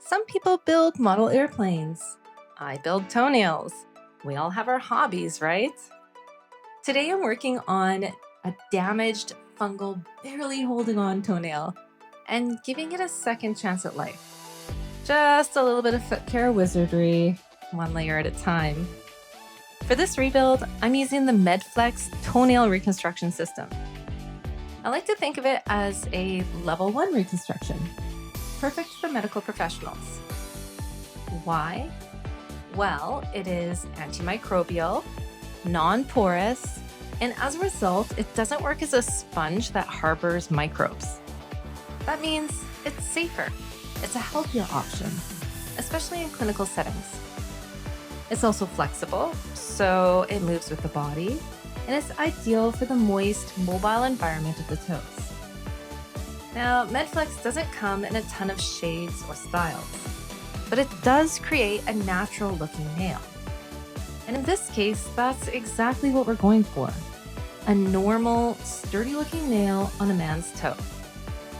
Some people build model airplanes. I build toenails. We all have our hobbies, right? Today I'm working on a damaged, fungal, barely holding on toenail and giving it a second chance at life. Just a little bit of foot care wizardry, one layer at a time. For this rebuild, I'm using the MedFlex Toenail Reconstruction system. I like to think of it as a level 1 reconstruction, perfect for medical professionals. Why? Well, it is antimicrobial, non-porous, and as a result, it doesn't work as a sponge that harbors microbes. That means it's safer. It's a healthier option, especially in clinical settings. It's also flexible, so it moves with the body, and it's ideal for the moist, mobile environment of the toes. Now, MedFlex doesn't come in a ton of shades or styles, but it does create a natural looking nail. And in this case, that's exactly what we're going for. A normal, sturdy looking nail on a man's toe.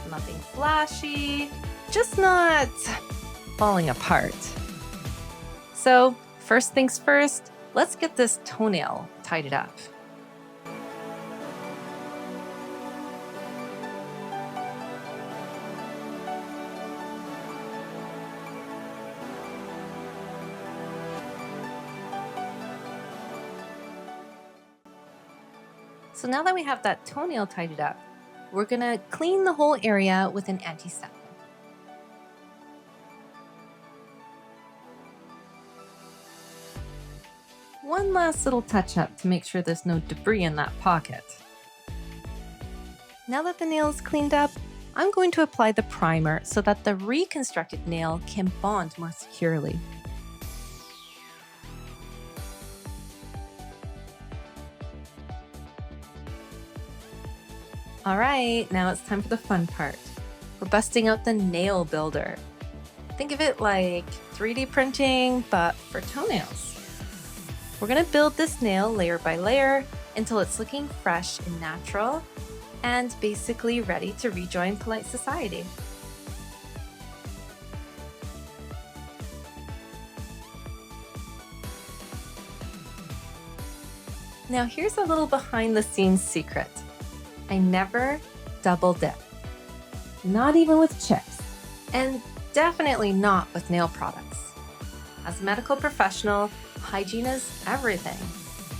Nothing flashy, just not falling apart. So, first things first, let's get this toenail tidied up. So now that we have that toenail tidied up, we're gonna clean the whole area with an antiseptic. One last little touch up to make sure there's no debris in that pocket. Now that the nail is cleaned up, I'm going to apply the primer so that the reconstructed nail can bond more securely. All right, now it's time for the fun part. We're busting out the nail builder. Think of it like 3D printing, but for toenails. We're gonna build this nail layer by layer until it's looking fresh and natural and basically ready to rejoin polite society. Now here's a little behind the scenes secret. I never double dip. Not even with chips. And definitely not with nail products. As a medical professional, hygiene is everything.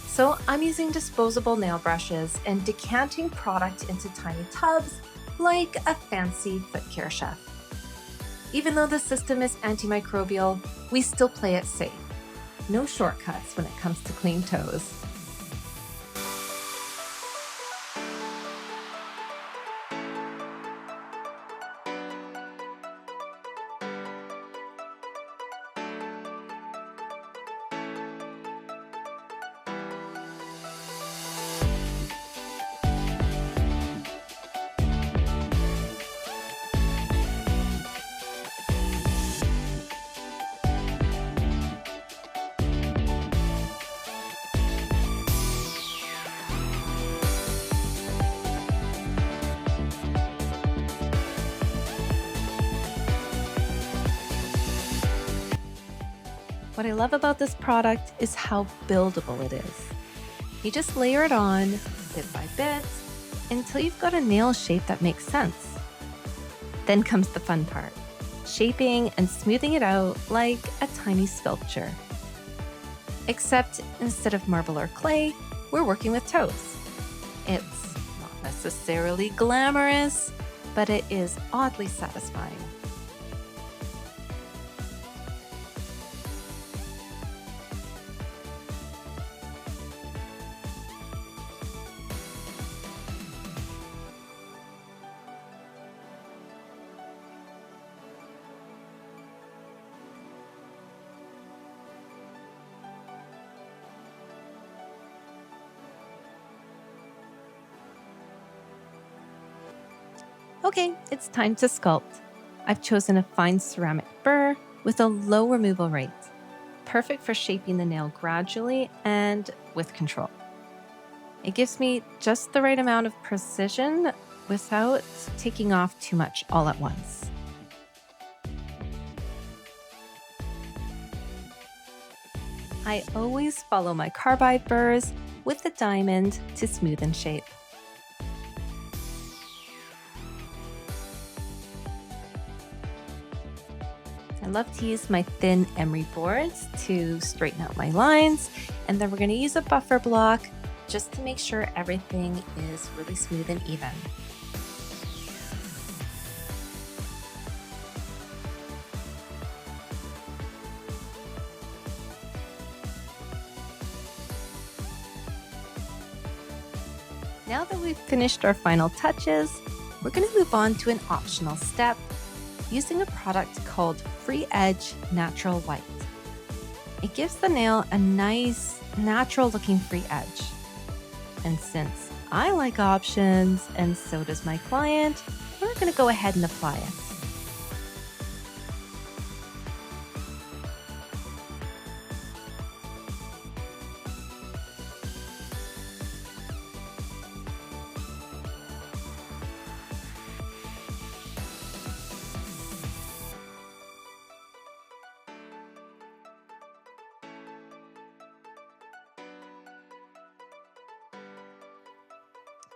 So I'm using disposable nail brushes and decanting product into tiny tubs like a fancy foot care chef. Even though the system is antimicrobial, we still play it safe. No shortcuts when it comes to clean toes. What I love about this product is how buildable it is. You just layer it on bit by bit until you've got a nail shape that makes sense. Then comes the fun part, shaping and smoothing it out like a tiny sculpture. Except instead of marble or clay, we're working with toes. It's not necessarily glamorous, but it is oddly satisfying. Okay, it's time to sculpt. I've chosen a fine ceramic burr with a low removal rate, perfect for shaping the nail gradually and with control. It gives me just the right amount of precision without taking off too much all at once. I always follow my carbide burrs with the diamond to smoothen shape. I love to use my thin emery boards to straighten out my lines, and then we're going to use a buffer block just to make sure everything is really smooth and even. Now that we've finished our final touches, we're going to move on to an optional step using a product called Free Edge Natural White. It gives the nail a nice, natural looking free edge. And since I like options and so does my client, we're going to go ahead and apply it.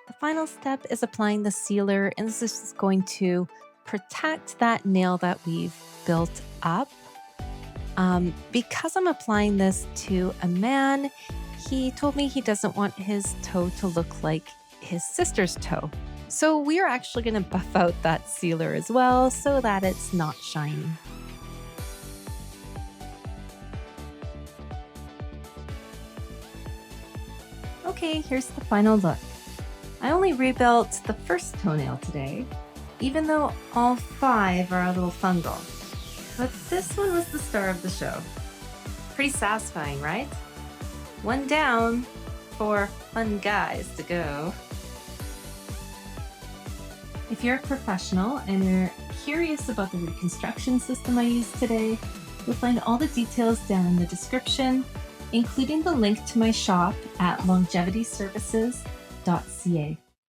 The final step is applying the sealer, and this is going to protect that nail that we've built up. Because I'm applying this to a man, he told me he doesn't want his toe to look like his sister's toe. So we are actually going to buff out that sealer as well so that it's not shiny. Okay, here's the final look. I only rebuilt the first toenail today, even though all 5 are a little fungal. But this one was the star of the show. Pretty satisfying, right? One down, 4 fun guys to go. If you're a professional and you're curious about the reconstruction system I used today, you'll find all the details down in the description, including the link to my shop at longevityservices.ca.